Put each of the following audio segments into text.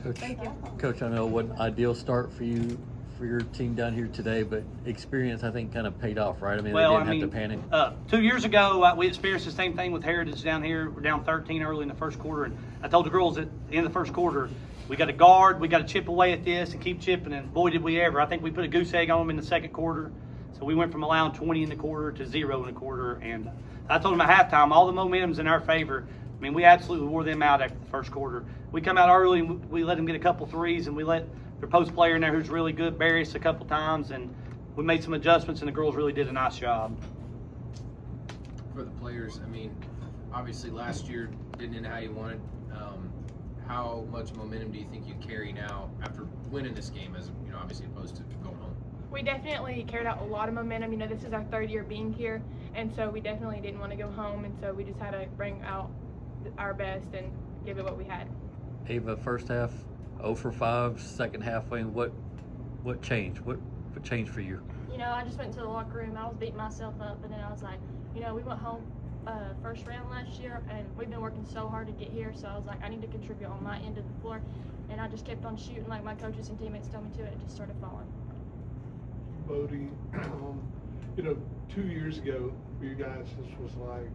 Coach, Thank you. Coach, I know it wasn't an ideal start for you, for your team down here today, but experience, I think, kind of paid off, right? I mean, they didn't have to panic. 2 years ago, we experienced the same thing with Heritage down here. We're down 13 early in the first quarter, and I told the girls at the end of the first quarter, we got to guard, we got to chip away at this and keep chipping, and boy, did we ever. I think we put a goose egg on them in the second quarter, so we went from allowing 20 in the quarter to 0 in the quarter, and I told them at halftime, all the momentum's in our favor. I mean, we absolutely wore them out after the first quarter. We come out early, and we let them get a couple threes, and we let their post player in there who's really good bury us a couple times, and we made some adjustments, and the girls really did a nice job. For the players, I mean, obviously last year didn't end how you wanted. How much momentum do you think you carry now after winning this game, as you know, obviously opposed to going home? We definitely carried out a lot of momentum. You know, this is our third year being here, and so we definitely didn't want to go home, and so we just had to bring out our best and give it what we had. Ava, first half 0 for 5, second half, what changed? What changed for you? You know, I just went to the locker room. I was beating myself up, and then I was like, you know, we went home first round last year, and we've been working so hard to get here, so I was like, I need to contribute on my end of the floor, and I just kept on shooting like my coaches and teammates told me to, and it just started falling. Boddie, you know, 2 years ago for you guys, this was like,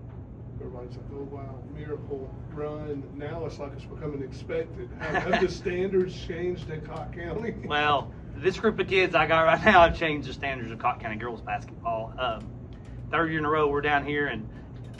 everybody's like, oh wow, miracle run. Now it's like it's becoming expected. Have the standards changed at Cocke County? Well, this group of kids I got right now have changed the standards of Cocke County girls basketball. Third year in a row we're down here, and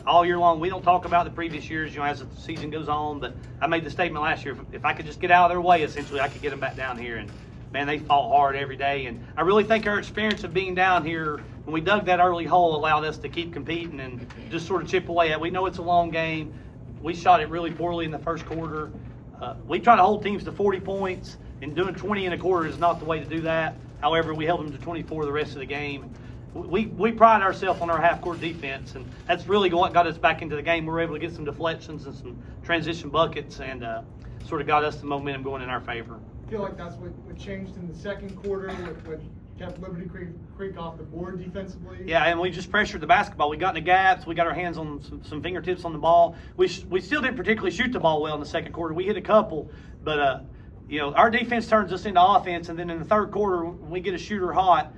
all year long we don't talk about the previous years, you know, as the season goes on, but I made the statement last year, if I could just get out of their way, essentially, I could get them back down here, and man, they fought hard every day, and I really think our experience of being down here, when we dug that early hole, allowed us to keep competing and just sort of chip away at it. We know it's a long game. We shot it really poorly in the first quarter. We try to hold teams to 40 points, and doing 20 in a quarter is not the way to do that. However, we held them to 24 the rest of the game. We pride ourselves on our half-court defense, and that's really what got us back into the game. We were able to get some deflections and some transition buckets, and sort of got us the momentum going in our favor. I feel like that's what changed in the second quarter, what kept Liberty Creek off the board defensively. Yeah, and we just pressured the basketball. We got in the gaps. We got our hands on some fingertips on the ball. We still didn't particularly shoot the ball well in the second quarter. We hit a couple, but you know, our defense turns us into offense, and then in the third quarter, when we get a shooter hot,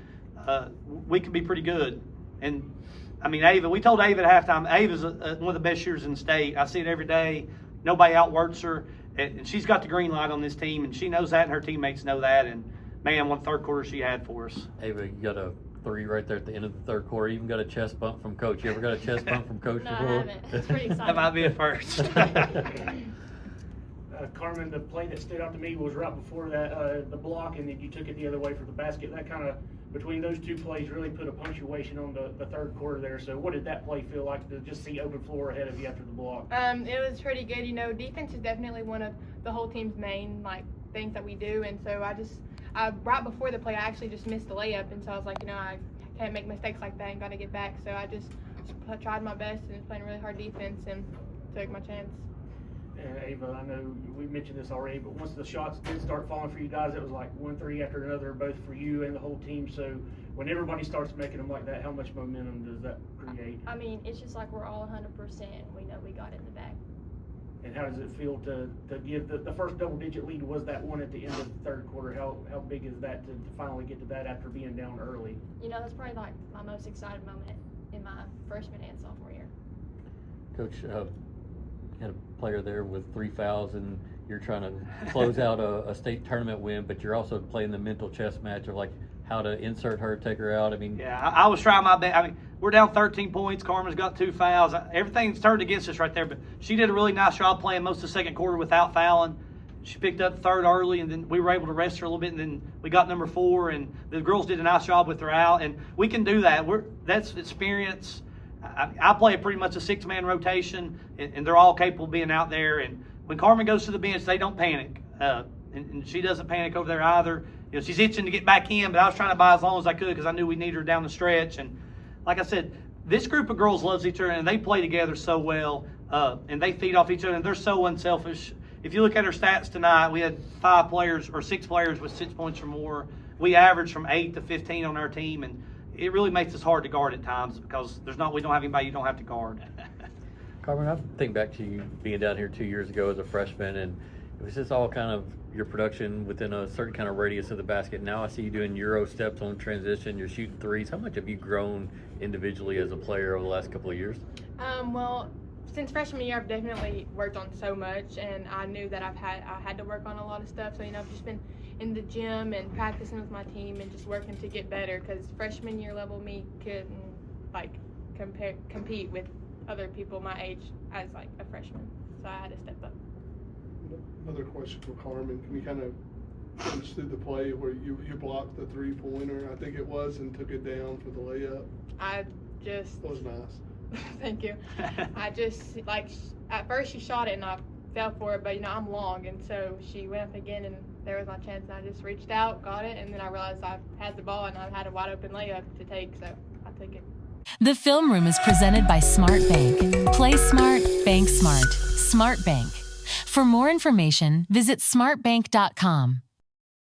we can be pretty good. And I mean, Ava, we told Ava at halftime, Ava's one of the best shooters in the state. I see it every day. Nobody outworks her, and she's got the green light on this team, and she knows that, and her teammates know that. And man, what third quarter she had for us. Ava, you got a 3 right there at the end of the third quarter. You even got a chest bump from Coach. You ever got a chest bump from Coach No, before? I haven't. It's pretty exciting. That might be a first. Carmine, the play that stood out to me was right before that, the block, and then you took it the other way for the basket. That kind of, between those two plays, really put a punctuation on the third quarter there. So what did that play feel like to just see open floor ahead of you after the block? It was pretty good. You know, defense is definitely one of the whole team's main things that we do, and so right before the play, I actually just missed the layup, and so I was like, you know, I can't make mistakes like that and got to get back. So I just tried my best and was playing really hard defense and took my chance. And Ava, I know we mentioned this already, but once the shots did start falling for you guys, it was like 1-3 after another, both for you and the whole team. So when everybody starts making them like that, how much momentum does that create? I mean, it's just like we're all 100%. We know we got it in the bag. And how does it feel to give the first double-digit lead was that one at the end of the third quarter? How big is that to finally get to that after being down early? You know, that's probably like my most excited moment in my freshman and sophomore year. Coach, had a player there with 3 fouls, and you're trying to close out a state tournament win, but you're also playing the mental chess match of like how to insert her, take her out. I mean, yeah, I was trying my best. I mean, we're down 13 points. Carmen's got 2 fouls. Everything's turned against us right there, but she did a really nice job playing most of the second quarter without fouling. She picked up third early, and then we were able to rest her a little bit, and then we got number 4, and the girls did a nice job with her out, and we can do that. That's experience. I play pretty much a 6-man rotation, and they're all capable of being out there. And when Carmen goes to the bench, they don't panic, and she doesn't panic over there either. You know, she's itching to get back in, but I was trying to buy as long as I could because I knew we needed her down the stretch. And like I said, this group of girls loves each other, and they play together so well, and they feed off each other, and they're so unselfish. If you look at our stats tonight, we had 5 players or 6 players with 6 points or more. We averaged from 8 to 15 on our team, and it really makes us hard to guard at times because we don't have anybody you don't have to guard. Carmen, I think back to you being down here 2 years ago as a freshman, and It was just all kind of your production within a certain kind of radius of the basket. Now I see you doing Euro steps on transition. You're shooting threes. How much have you grown individually as a player over the last couple of years? Well, since freshman year, I've definitely worked on so much, and I knew that I had to work on a lot of stuff. So I've just been in the gym and practicing with my team and just working to get better. Because freshman year level me couldn't compete with other people my age as a freshman. So I had to step up. Another question for Karmine. Can you kind of finish through the play where you blocked the 3-pointer, I think it was, and took it down for the layup? That was nice. Thank you. I just, at first she shot it and I fell for it, but, I'm long, and so she went up again and there was my chance, and I just reached out, got it, and then I realized I had the ball and I had a wide open layup to take, so I took it. The Film Room is presented by SmartBank. Play smart, bank smart. SmartBank. For more information, visit smartbank.com.